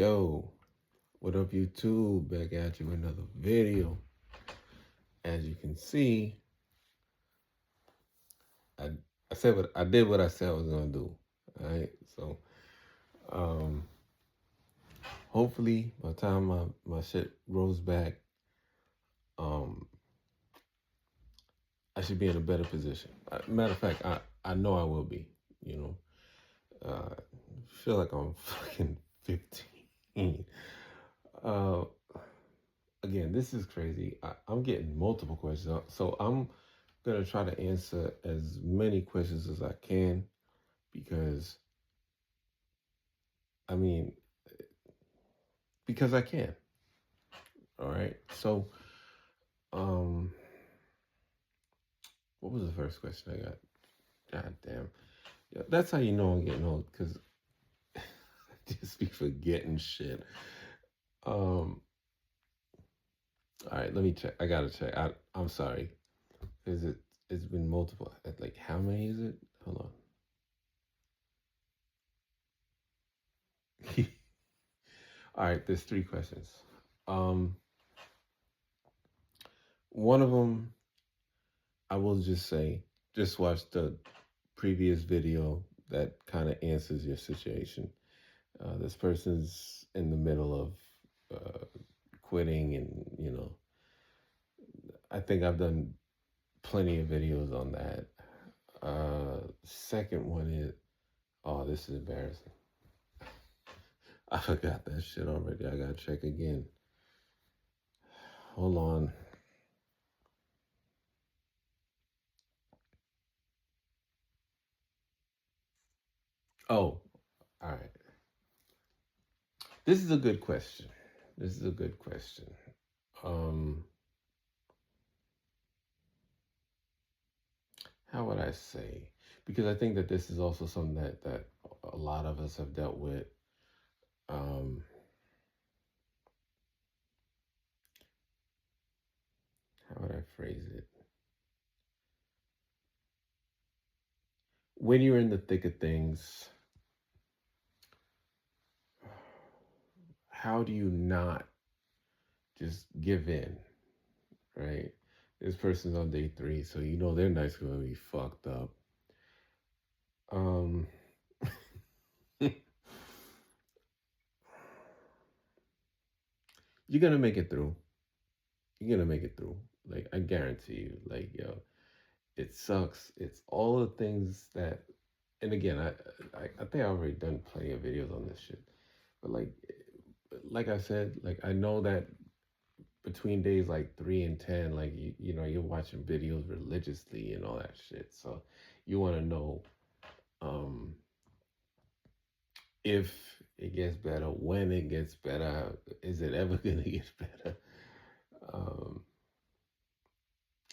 Yo, what up YouTube? Back at you with another video. As you can see, I I did what I said I was gonna do. Alright. So um hopefully by the time my shit rolls back, um I should be in a better position. Matter of fact, I know I will be, you know. Feel like I'm fucking 15. Uh Again, this is crazy. I'm getting multiple questions, so I'm gonna try to answer as many questions as I can because I mean, because I can. All right. So, um, what was the first question I got? God damn. Yeah, that's how you know I'm getting old because I just be forgetting shit. Um, all right, let me check. I gotta check. I'm sorry. Is it? It's been multiple. Like, how many is it? Hold on. All right, there's three questions. Um, One of them, I will just say, just watch the previous video that kind of answers your situation. This person's in the middle of quitting, and I think I've done plenty of videos on that. Second one is, oh, this is embarrassing. I forgot that shit already. I gotta check again. Hold on. Oh, all right. This is a good question. This is a good question. Um, how would I say? Because I think that this is also something that a lot of us have dealt with. Um, how would I phrase it? When you're in the thick of things, how do you not just give in, right? This person's on day three, so you know their night's gonna be fucked up. Um, you're gonna make it through. You're gonna make it through. Like, I guarantee you. Like, yo, it sucks. It's all the things that, and again, I think I've already done plenty of videos on this shit. But like I said, like I know that between days like 3 and 10, like you're watching videos religiously and all that shit. So you want to know um if it gets better, when it gets better, is it ever gonna get better? Um,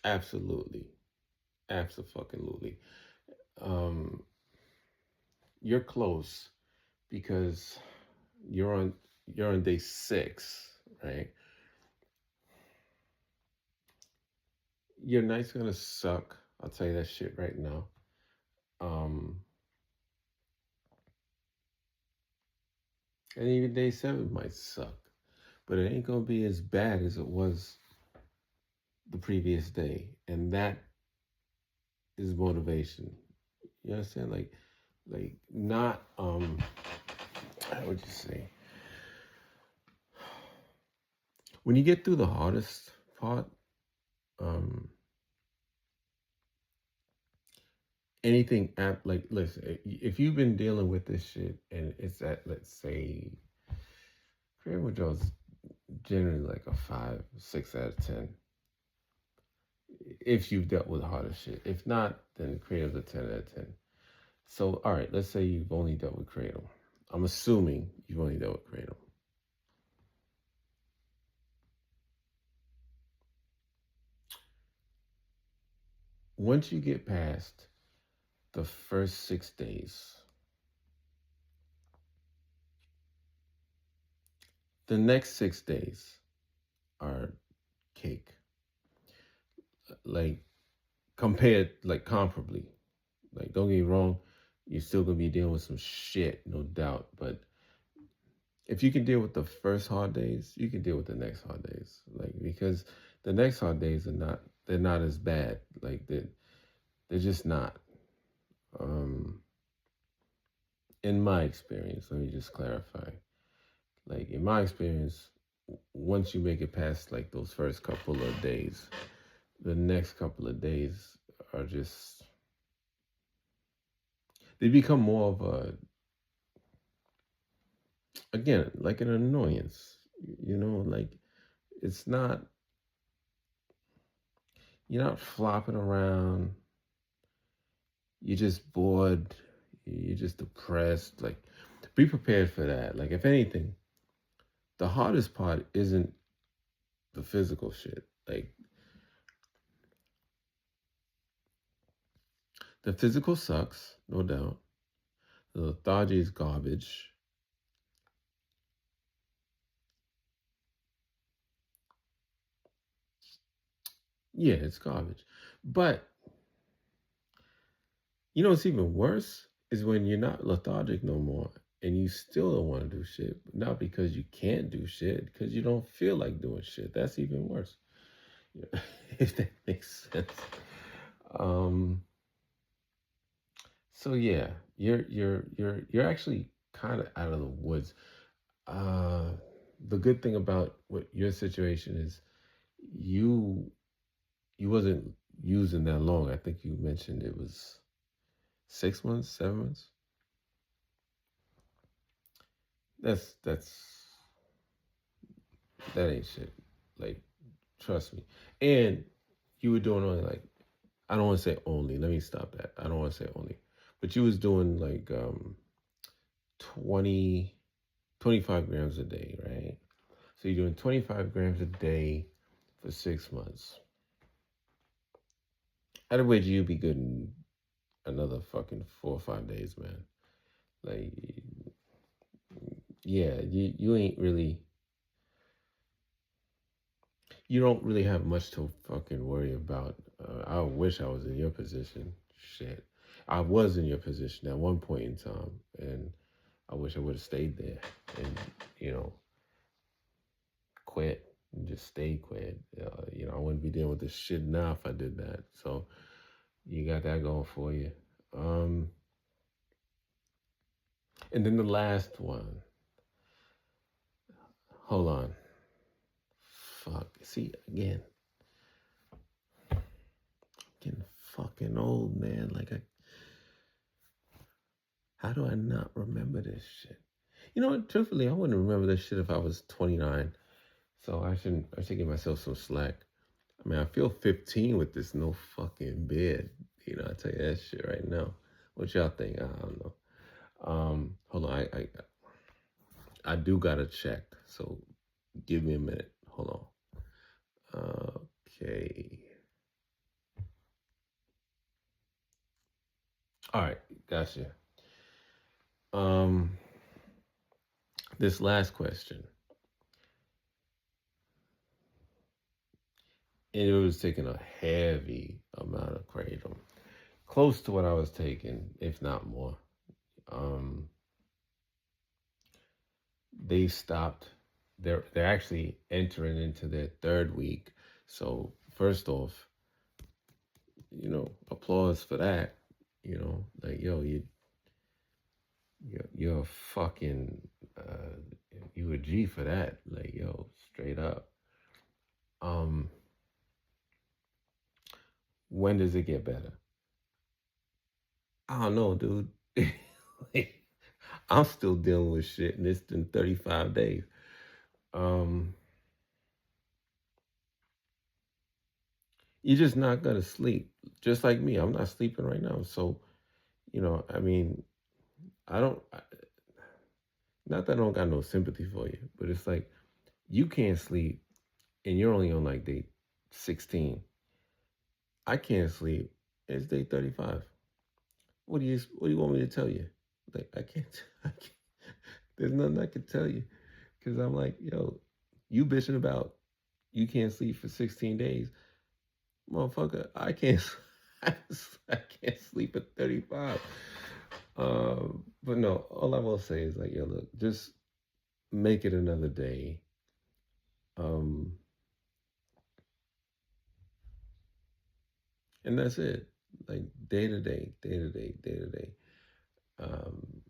absolutely, absolutely. Um, you're close because you're on you're on day 6, right? Your night's gonna suck. I'll tell you that shit right now. Um, and even day 7 might suck, but it ain't gonna be as bad as it was the previous day, and that is motivation. You understand? Like not how would you say? When you get through the hardest part, um, anything like listen, if you've been dealing with this shit and it's at, let's say, creative jobs generally like a 5, 6 out of 10. If you've dealt with harder shit, if not, then creative's a 10 out of 10. So all right, let's say you've only dealt with kratom. I'm assuming you've only dealt with kratom. Once you get past the first 6 days, the next 6 days are cake. Like, compared, like, comparably. Like, don't get me wrong, you're still gonna be dealing with some shit, no doubt. But if you can deal with the first hard days, you can deal with the next hard days. Like because the next hard days are not they're not as bad. Like they're just not. Um, in my experience, let me just clarify. Like in my experience, once you make it past like those first couple of days, the next couple of days are just they become more of a again like an annoyance. You know, like it's not you're not flopping around. You're just bored. You're just depressed. Like be prepared for that. Like if anything, the hardest part isn't the physical shit. Like the physical sucks, no doubt. The lethargy is garbage. Yeah, it's garbage. But you know what's even worse is when you're not lethargic no more and you still don't want to do shit. Not because you can't do shit, because you don't feel like doing shit. That's even worse. If that makes sense. Um so yeah, you're actually kind of out of the woods. Uh the good thing about what your situation is you you wasn't using that long. I think you mentioned it was 6 months, 7 months. That's that ain't shit. Like, trust me. And you were doing only like I don't want to say only. Let me stop that. I don't want to say only. But you was doing like 20, 25 grams a day, right? So you're doing 25 grams a day for 6 months. I'd wager you'd be good in another fucking 4 or 5 days, man. Like, yeah, you ain't really you don't really have much to fucking worry about. I wish I was in your position. Shit. I was in your position at one point in time, and I wish I would have stayed there and, you know, quit and just stay quit. I wouldn't be dealing with this shit now if I did that. So you got that going for you. Um, and then the last one. Hold on. Fuck. See, again, getting fucking old, man. How do I not remember this shit? You know what? Truthfully, I wouldn't remember this shit if I was 29. So I should give myself some slack. I mean, I feel 15 with this no fucking beard. I tell you that shit right now. What y'all think? I don't know. Hold on. I do gotta check. So give me a minute. Hold on. Okay. All right. Gotcha. Um, this last question. And it was taking a heavy amount of kratom, close to what I was taking, if not more. Um, they stopped. They're actually entering into their third week. So first off, applause for that. Like yo, you're a fucking you a G for that. Like yo, straight up. Um, when does it get better? I don't know, dude. Like, I'm still dealing with shit, and it's been 35 days. Um, you're just not gonna sleep. Just like me, I'm not sleeping right now. So, I mean, I don't. Not that I don't got no sympathy for you, but it's like you can't sleep, and you're only on like day 16. I can't sleep. It's day 35. What do you want me to tell you? Like I can't. I can't there's nothing I can tell you because I'm like, yo, you bitching about you can't sleep for 16 days, motherfucker. I can't. I can't sleep at 35. But no, all I will say is like, yo, look, just make it another day. Um, and that's it. Like day to day, day to day, day to day. Um,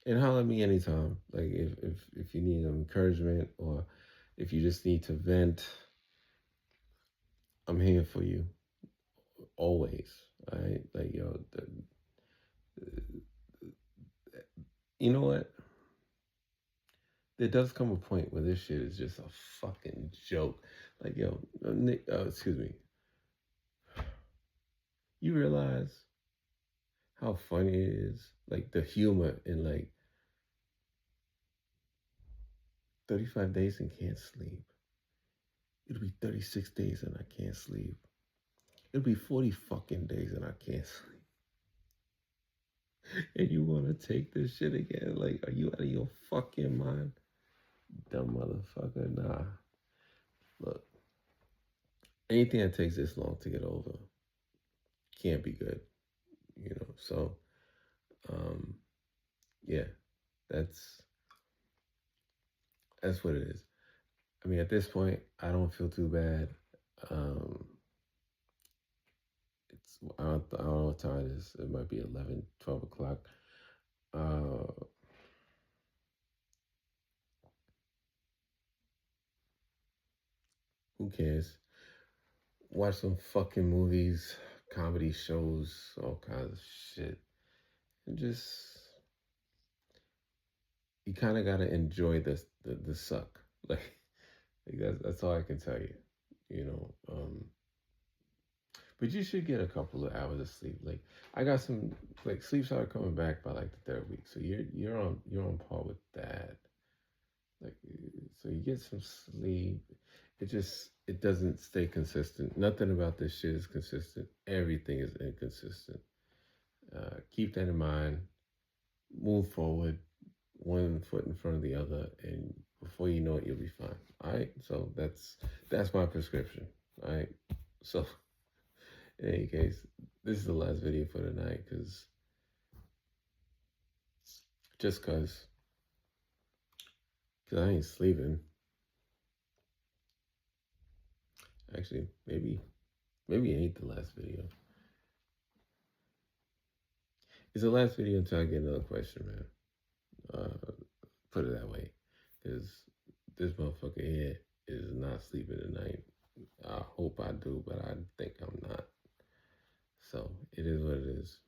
and holler at me anytime. Like if you need encouragement or if you just need to vent, I'm here for you always. All right, like you know what? There does come a point where this shit is just a fucking joke. Like Nick, excuse me. You realize how funny it is? Like the humor in like 35 days and can't sleep. It'll be 36 days and I can't sleep. It'll be 40 fucking days and I can't sleep. And you want to take this shit again? Like, are you out of your fucking mind? Dumb motherfucker. Nah. Look, anything that takes this long to get over can't be good, you know? So, um, yeah, that's that's what it is. I mean, at this point, I don't feel too bad. Um, I don't know what time it is. It might be 11, 12 o'clock. Uh, who cares? Watch some fucking movies, comedy shows, all kinds of shit. And just, you kind of got to enjoy the suck. Like that's all I can tell you, you know. But you should get a couple of hours of sleep. Like I got some, like sleep started coming back by like the third week. So you're on par with that. Like, so you get some sleep. It doesn't stay consistent. Nothing about this shit is consistent. Everything is inconsistent. Keep that in mind. Move forward, one foot in front of the other, and before you know it, you'll be fine. All right. So that's my prescription. All right. So in any case, this is the last video for tonight, cause I ain't sleeping. Actually, maybe it ain't the last video. It's the last video until I get another question, man. Put it that way, because this motherfucker here is not sleeping tonight. I hope I do, but I think I'm not. So it is what it is.